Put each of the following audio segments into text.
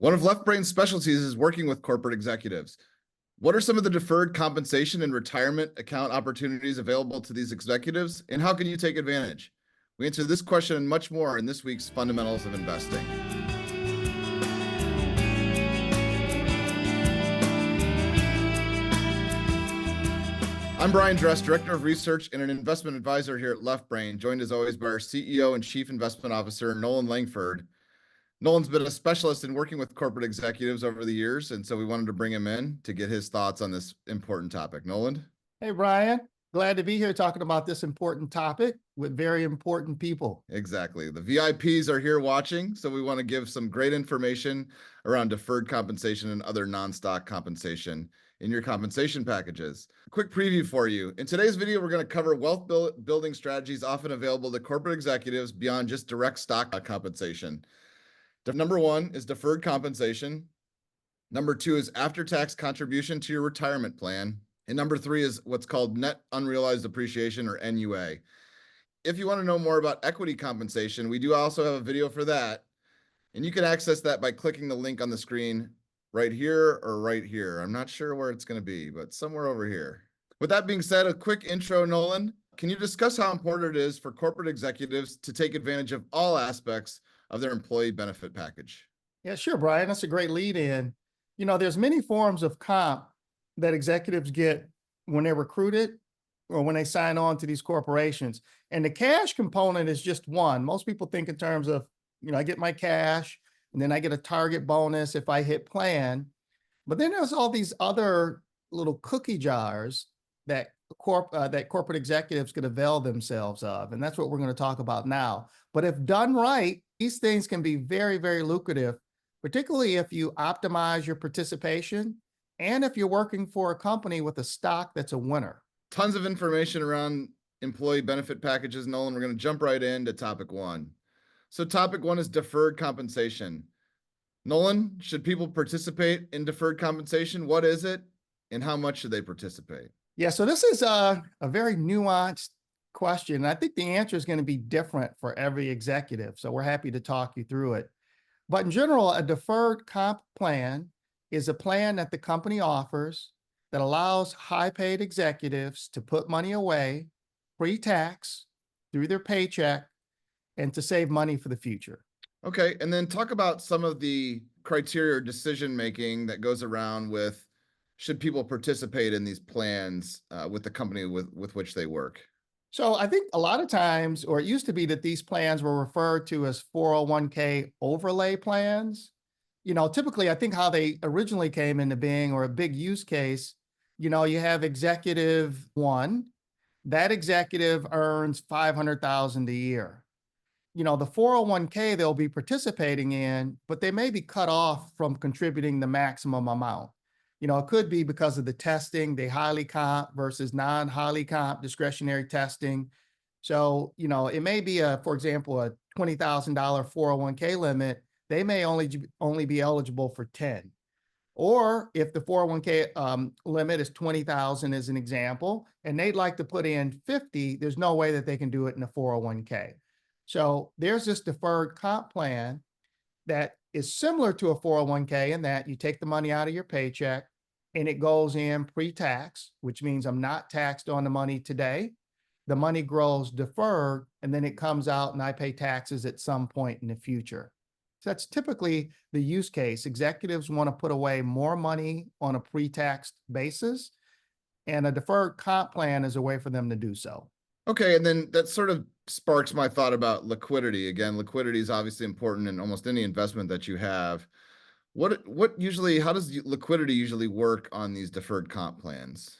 One of Left Brain's specialties is working with corporate executives. What are some of the deferred compensation and retirement account opportunities available to these executives, and how can you take advantage? We answer this question and much more in this week's Fundamentals of Investing. I'm Brian Dress, Director of Research and an investment advisor here at Left Brain, joined as always by our CEO and Chief Investment Officer, Noland Langford. Noland's been a specialist in working with corporate executives over the years, and so we wanted to bring him in to get his thoughts on this important topic. Noland? Hey, Brian. Glad to be here talking about this important topic with very important people. Exactly. The VIPs are here watching, so we want to give some great information around deferred compensation and other non-stock compensation in your compensation packages. Quick preview for you. In today's video, we're going to cover wealth building strategies often available to corporate executives beyond just direct stock compensation. Number one is deferred compensation. Number two is after-tax contribution to your retirement plan. And number three is what's called net unrealized appreciation, or NUA. If you want to know more about equity compensation, we do also have a video for that. And you can access that by clicking the link on the screen right here or right here. I'm not sure where it's going to be, but somewhere over here. With that being said, a quick intro, Noland. Can you discuss how important it is for corporate executives to take advantage of all aspects of their employee benefit package? Yeah, sure, Brian. That's a great lead in. You know, there's many forms of comp that executives get when they're recruited or when they sign on to these corporations. And the cash component is just one. Most people think in terms of, I get my cash and then I get a target bonus if I hit plan. But then there's all these other little cookie jars that corporate executives could avail themselves of. And that's what we're going to talk about now. But if done right, these things can be very, very lucrative, particularly if you optimize your participation and if you're working for a company with a stock that's a winner. Tons of information around employee benefit packages, Noland. We're going to jump right into topic one. So topic one is deferred compensation. Noland, should people participate in deferred compensation? What is it, and how much should they participate? Yeah, so this is a very nuanced question. And I think the answer is going to be different for every executive. So we're happy to talk you through it. But in general, a deferred comp plan is a plan that the company offers that allows high-paid executives to put money away pre-tax through their paycheck and to save money for the future. Okay, and then talk about some of the criteria or decision-making that goes around with should people participate in these plans with the company with which they work. So I think a lot of times, or it used to be that these plans were referred to as 401k overlay plans. Typically, I think how they originally came into being, or a big use case, you have executive one, that executive earns $500,000 a year. The 401k they'll be participating in, but they may be cut off from contributing the maximum amount. It could be because of the testing, the highly comp versus non-highly comp discretionary testing. So, it may be for example, a $20,000 401k limit. They may only be eligible for 10. Or if the 401k limit is 20,000 as an example, and they'd like to put in 50, there's no way that they can do it in a 401k. So there's this deferred comp plan that is similar to a 401k in that you take the money out of your paycheck and it goes in pre-tax, which means I'm not taxed on the money today. The money grows deferred, and then it comes out and I pay taxes at some point in the future. So that's typically the use case. Executives want to put away more money on a pre-tax basis, and a deferred comp plan is a way for them to do so. Okay, and then that sort of sparks my thought about liquidity. Again, liquidity is obviously important in almost any investment that you have. How does liquidity usually work on these deferred comp plans?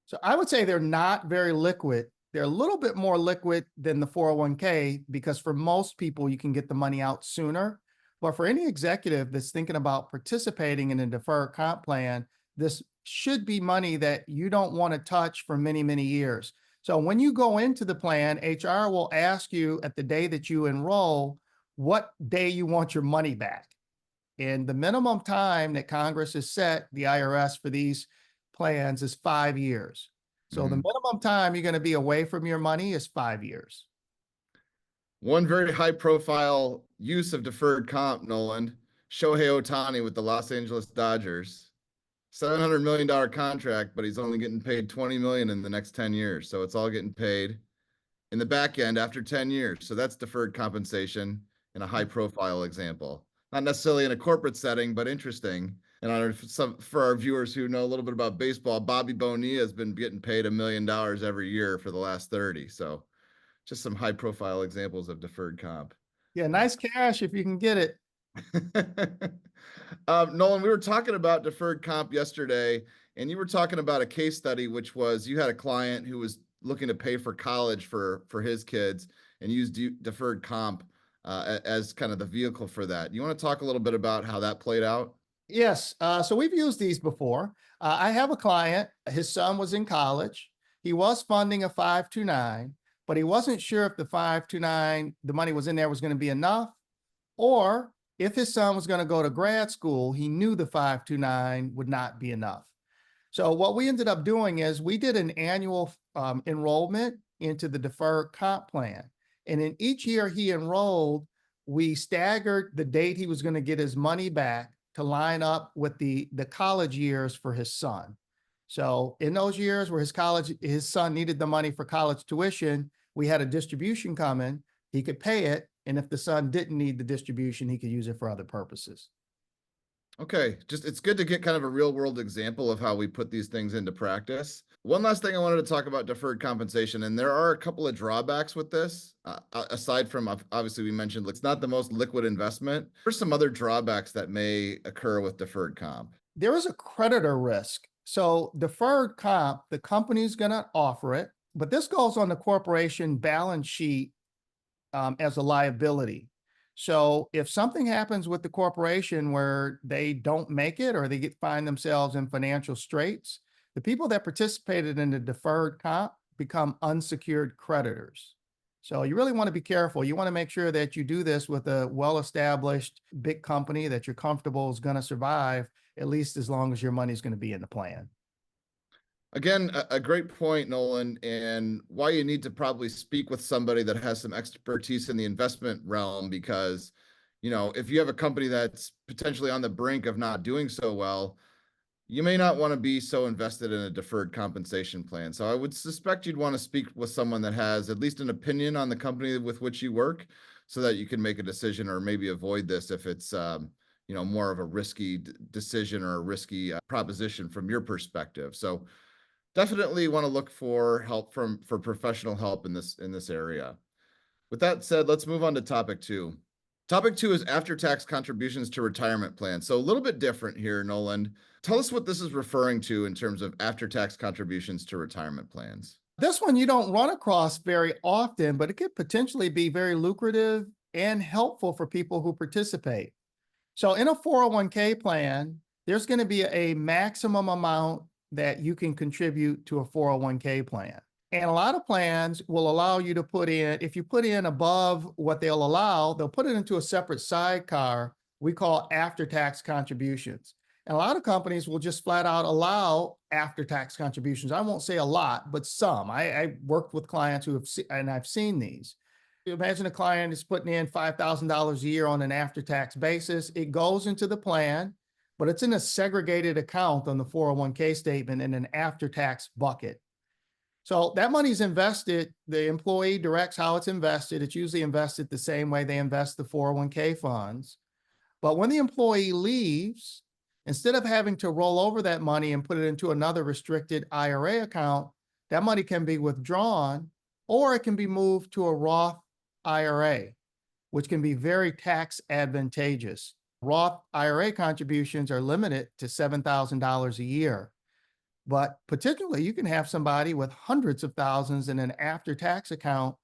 So I would say they're not very liquid. They're a little bit more liquid than the 401k because for most people, you can get the money out sooner. But for any executive that's thinking about participating in a deferred comp plan, this should be money that you don't want to touch for many, many years. So when you go into the plan, HR will ask you at the day that you enroll, what day you want your money back. And the minimum time that Congress has set, the IRS, for these plans is 5 years. So the minimum time you're going to be away from your money is 5 years. One very high profile use of deferred comp, Noland, Shohei Ohtani with the Los Angeles Dodgers. $700 million contract, but he's only getting paid 20 million in the next 10 years. So it's all getting paid in the back end after 10 years. So that's deferred compensation in a high profile example. Not necessarily in a corporate setting, but interesting. And for our viewers who know a little bit about baseball, Bobby Bonilla has been getting paid $1 million every year for the last 30. So just some high profile examples of deferred comp. Yeah, nice cash if you can get it. Nolan, we were talking about deferred comp yesterday, and you were talking about a case study, which was you had a client who was looking to pay for college for his kids and used deferred comp as kind of the vehicle for that. You want to talk a little bit about how that played out? Yes. So we've used these before. I have a client, his son was in college. He was funding a 529, but he wasn't sure if the 529, the money was in there was going to be enough, or if his son was going to go to grad school, he knew the 529 would not be enough. So what we ended up doing is we did an annual enrollment into the deferred comp plan. And in each year he enrolled, we staggered the date he was going to get his money back to line up with the college years for his son. So in those years where his son needed the money for college tuition, we had a distribution coming, he could pay it. And if the son didn't need the distribution, he could use it for other purposes. Okay, it's good to get kind of a real world example of how we put these things into practice. One last thing I wanted to talk about deferred compensation, and there are a couple of drawbacks with this. Aside from obviously we mentioned it's not the most liquid investment. There's some other drawbacks that may occur with deferred comp. There is a creditor risk. So deferred comp, the company's going to offer it, but this goes on the corporation balance sheet as a liability. So if something happens with the corporation where they don't make it or they find themselves in financial straits, the people that participated in the deferred comp become unsecured creditors. So you really want to be careful. You want to make sure that you do this with a well-established big company that you're comfortable is going to survive, at least as long as your money is going to be in the plan. Again, a great point, Nolan, and why you need to probably speak with somebody that has some expertise in the investment realm, because, if you have a company that's potentially on the brink of not doing so well, you may not want to be so invested in a deferred compensation plan. So I would suspect you'd want to speak with someone that has at least an opinion on the company with which you work so that you can make a decision or maybe avoid this if it's, more of a risky decision or a risky proposition from your perspective. So definitely want to look for help for professional help in this area. With that said, let's move on to topic 2. Topic 2 is after-tax contributions to retirement plans. So a little bit different here, Noland. Tell us what this is referring to in terms of after-tax contributions to retirement plans. This one you don't run across very often, but it could potentially be very lucrative and helpful for people who participate. So in a 401k plan, there's going to be a maximum amount that you can contribute to a 401k plan. And a lot of plans will allow you to put in, if you put in above what they'll allow, they'll put it into a separate sidecar we call after-tax contributions. And a lot of companies will just flat out allow after-tax contributions. I won't say a lot, but some. I worked with clients who have and I've seen these. Imagine a client is putting in $5,000 a year on an after-tax basis. It goes into the plan, but it's in a segregated account on the 401k statement in an after-tax bucket. So that money's invested. The employee directs how it's invested. It's usually invested the same way they invest the 401k funds. But when the employee leaves, instead of having to roll over that money and put it into another restricted IRA account, that money can be withdrawn, or it can be moved to a Roth IRA, which can be very tax advantageous. Roth IRA contributions are limited to $7,000 a year. But particularly, you can have somebody with hundreds of thousands in an after-tax account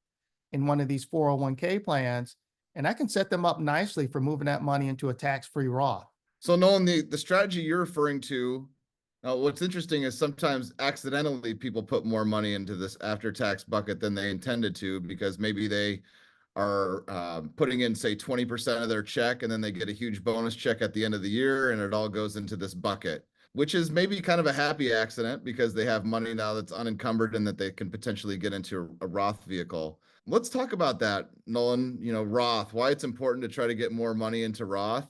in one of these 401k plans, and that can set them up nicely for moving that money into a tax-free Roth. So Nolan, the strategy you're referring to, what's interesting is sometimes accidentally people put more money into this after-tax bucket than they intended to, because maybe they are putting in, say, 20% of their check, and then they get a huge bonus check at the end of the year, and it all goes into this bucket, which is maybe kind of a happy accident because they have money now that's unencumbered and that they can potentially get into a Roth vehicle. Let's talk about that, Nolan, Roth, why it's important to try to get more money into Roth.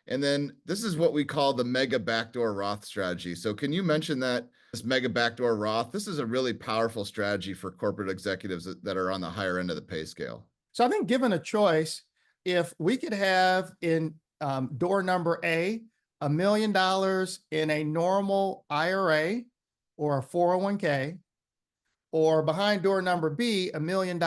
And then this is what we call the mega backdoor Roth strategy. So can you mention that this mega backdoor Roth, this is a really powerful strategy for corporate executives that are on the higher end of the pay scale? So I think given a choice, if we could have in door number A, $1 million in a normal IRA or a 401k, or behind door number B, $1 million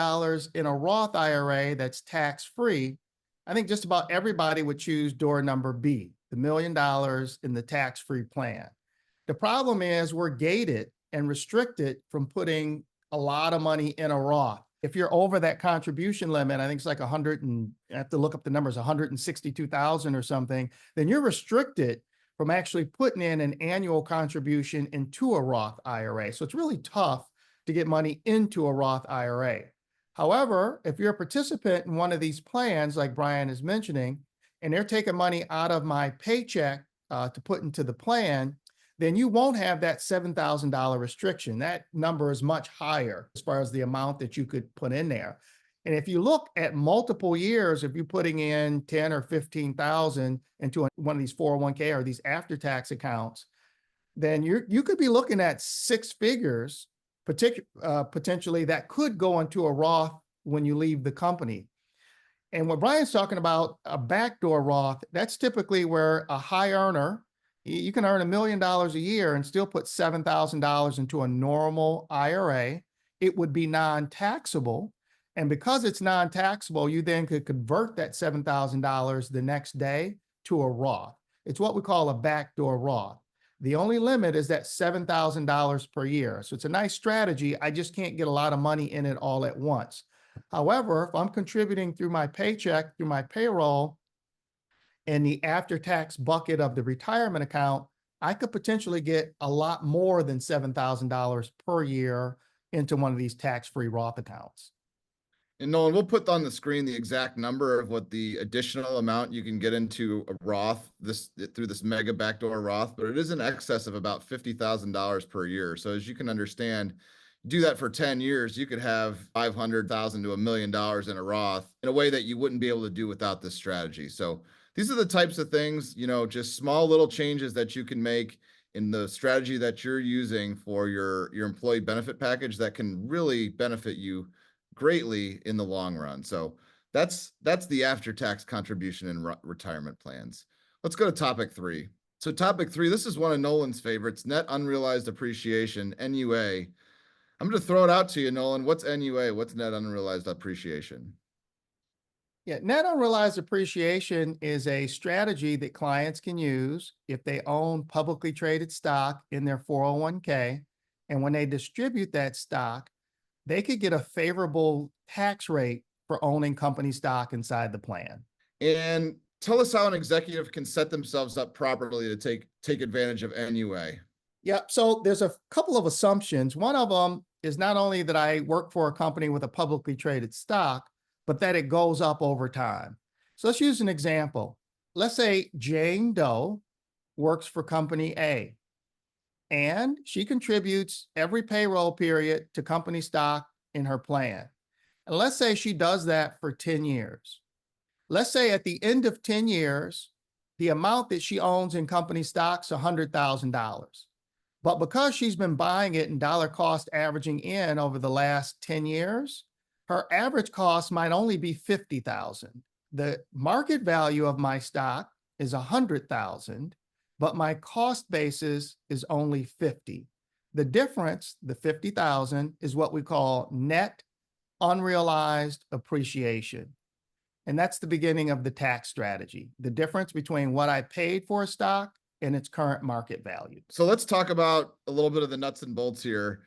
in a Roth IRA that's tax-free, I think just about everybody would choose door number B, the $1 million in the tax-free plan. The problem is we're gated and restricted from putting a lot of money in a Roth. If you're over that contribution limit, I think it's like 100 and I have to look up the numbers, 162,000 or something, then you're restricted from actually putting in an annual contribution into a Roth IRA. So it's really tough to get money into a Roth IRA. However, if you're a participant in one of these plans, like Brian is mentioning, and they're taking money out of my paycheck to put into the plan, then you won't have that $7,000 restriction. That number is much higher as far as the amount that you could put in there. And if you look at multiple years, if you're putting in 10 or 15,000 into one of these 401k or these after-tax accounts, then you could be looking at six figures potentially that could go into a Roth when you leave the company. And what Brian's talking about, a backdoor Roth, that's typically where a high earner, you can earn $1 million a year and still put $7,000 into a normal IRA. It would be non-taxable. And because it's non-taxable, you then could convert that $7,000 the next day to a Roth. It's what we call a backdoor Roth. The only limit is that $7,000 per year. So it's a nice strategy. I just can't get a lot of money in it all at once. However, if I'm contributing through my paycheck, through my payroll, in the after-tax bucket of the retirement account, I could potentially get a lot more than $7,000 per year into one of these tax-free Roth accounts. And Nolan, we'll put on the screen the exact number of what the additional amount you can get into a Roth through this mega backdoor Roth, but it is in excess of about $50,000 per year. So as you can understand, do that for 10 years, you could have 500,000 to $1 million in a Roth in a way that you wouldn't be able to do without this strategy. So these are the types of things, just small little changes that you can make in the strategy that you're using for your employee benefit package that can really benefit you greatly in the long run. So that's the after-tax contribution in retirement plans. Let's go to topic 3. So topic 3, this is one of Nolan's favorites, net unrealized appreciation, NUA. I'm going to throw it out to you, Nolan. What's NUA? What's net unrealized appreciation? Yeah, net unrealized appreciation is a strategy that clients can use if they own publicly traded stock in their 401k. And when they distribute that stock, they could get a favorable tax rate for owning company stock inside the plan. And tell us how an executive can set themselves up properly to take advantage of NUA. Yeah, so there's a couple of assumptions. One of them is not only that I work for a company with a publicly traded stock, but that it goes up over time. So let's use an example. Let's say Jane Doe works for company A, and she contributes every payroll period to company stock in her plan. And let's say she does that for 10 years. Let's say at the end of 10 years, the amount that she owns in company stocks is $100,000. But because she's been buying it in dollar cost averaging in over the last 10 years, her average cost might only be $50,000. The market value of my stock is $100,000, but my cost basis is only $50,000. The difference, the $50,000, is what we call net unrealized appreciation. And that's the beginning of the tax strategy, the difference between what I paid for a stock and its current market value. So let's talk about a little bit of the nuts and bolts here.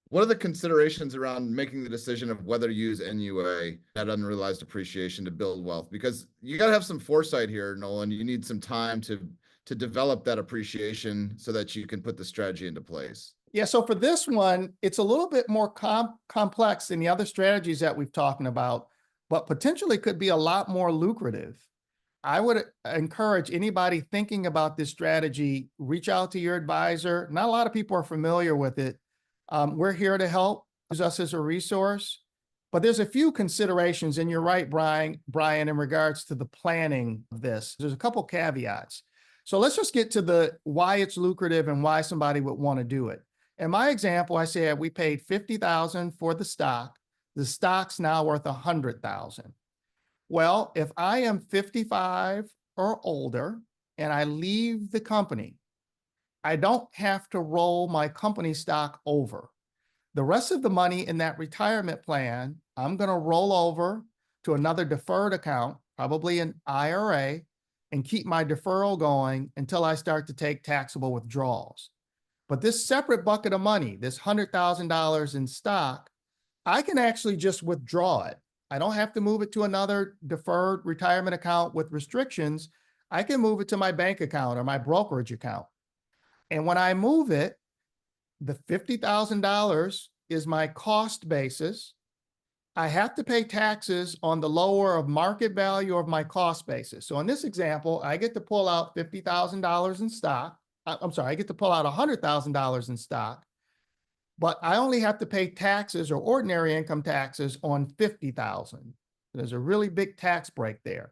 What are the considerations around making the decision of whether to use NUA, net unrealized appreciation, to build wealth? Because you got to have some foresight here, Nolan. You need some time to develop that appreciation so that you can put the strategy into place. Yeah, so for this one, it's a little bit more complex than the other strategies that we've talked about, but potentially could be a lot more lucrative. I would encourage anybody thinking about this strategy, reach out to your advisor. Not a lot of people are familiar with it. We're here to help. Use us as a resource. But there's a few considerations, and you're right, Brian, in regards to the planning of this. There's a couple caveats. So let's just get to the why it's lucrative and why somebody would want to do it. In my example, I said we paid $50,000 for the stock. The stock's now worth $100,000. Well, if I am 55 or older and I leave the company, I don't have to roll my company stock over. The rest of the money in that retirement plan, I'm going to roll over to another deferred account, probably an IRA, and keep my deferral going until I start to take taxable withdrawals. But this separate bucket of money, this $100,000 in stock, I can actually just withdraw it. I don't have to move it to another deferred retirement account with restrictions. I can move it to my bank account or my brokerage account. And when I move it, the $50,000 is my cost basis. I have to pay taxes on the lower of market value of my cost basis. So in this example, I get to pull out $50,000 in stock. I'm sorry, I get to pull out $100,000 in stock, but I only have to pay taxes or ordinary income taxes on $50,000. There's a really big tax break there.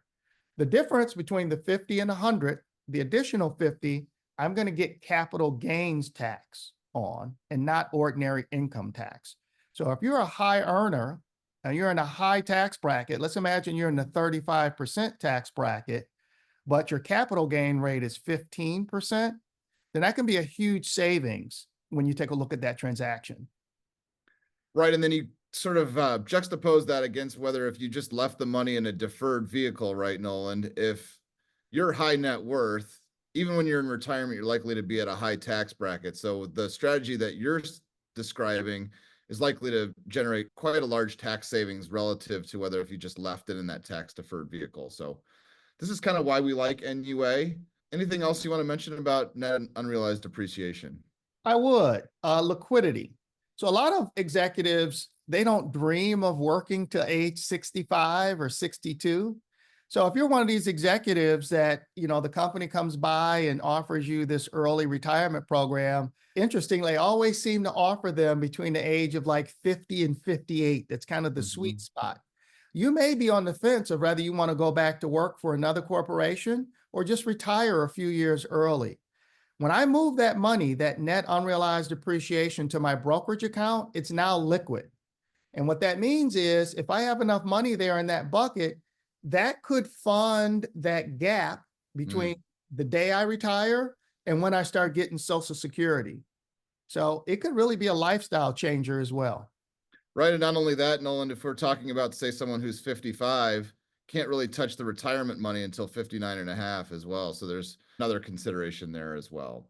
The difference between the 50 and 100, the additional 50, I'm going to get capital gains tax on and not ordinary income tax. So if you're a high earner and you're in a high tax bracket, let's imagine you're in the 35% tax bracket, but your capital gain rate is 15%, then that can be a huge savings when you take a look at that transaction. Right. And then you sort of juxtapose that against whether if you just left the money in a deferred vehicle, right, Noland, if you're high net worth, even when you're in retirement, you're likely to be at a high tax bracket. So the strategy that you're describing is likely to generate quite a large tax savings relative to whether if you just left it in that tax deferred vehicle. So this is kind of why we like NUA. Anything else you want to mention about net unrealized depreciation? I would. Liquidity. So a lot of executives, they don't dream of working to age 65 or 62. So if you're one of these executives that, the company comes by and offers you this early retirement program, interestingly, I always seem to offer them between the age of like 50 and 58. That's kind of the sweet spot. You may be on the fence of whether you want to go back to work for another corporation or just retire a few years early. When I move that money, that net unrealized depreciation to my brokerage account, it's now liquid. And what that means is if I have enough money there in that bucket, that could fund that gap between the day I retire and when I start getting Social Security. So it could really be a lifestyle changer as well. Right. And not only that, Noland, if we're talking about, say, someone who's 55, can't really touch the retirement money until 59 and a half as well. So there's another consideration there as well.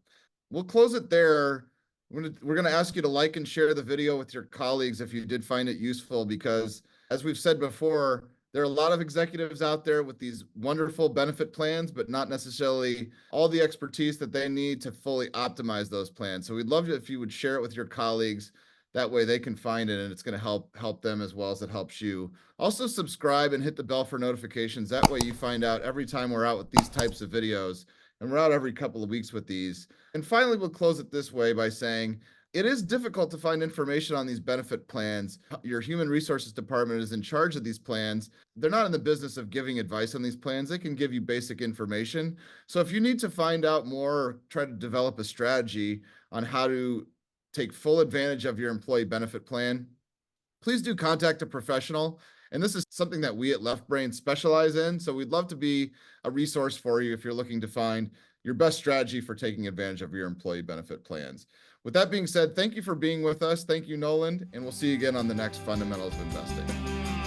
We'll close it there. We're going to ask you to like and share the video with your colleagues if you did find it useful, because as we've said before, there are a lot of executives out there with these wonderful benefit plans, but not necessarily all the expertise that they need to fully optimize those plans. So we'd love it if you would share it with your colleagues. That way they can find it and it's going to help them as well as it helps you. Also subscribe and hit the bell for notifications. That way you find out every time we're out with these types of videos, and we're out every couple of weeks with these. And finally, we'll close it this way by saying, it is difficult to find information on these benefit plans. Your human resources department is in charge of these plans. They're not in the business of giving advice on these plans. They can give you basic information. So if you need to find out more or try to develop a strategy on how to take full advantage of your employee benefit plan, please do contact a professional. And this is something that we at Left Brain specialize in. So we'd love to be a resource for you if you're looking to find your best strategy for taking advantage of your employee benefit plans. With that being said, thank you for being with us. Thank you, Noland, and we'll see you again on the next Fundamentals of Investing.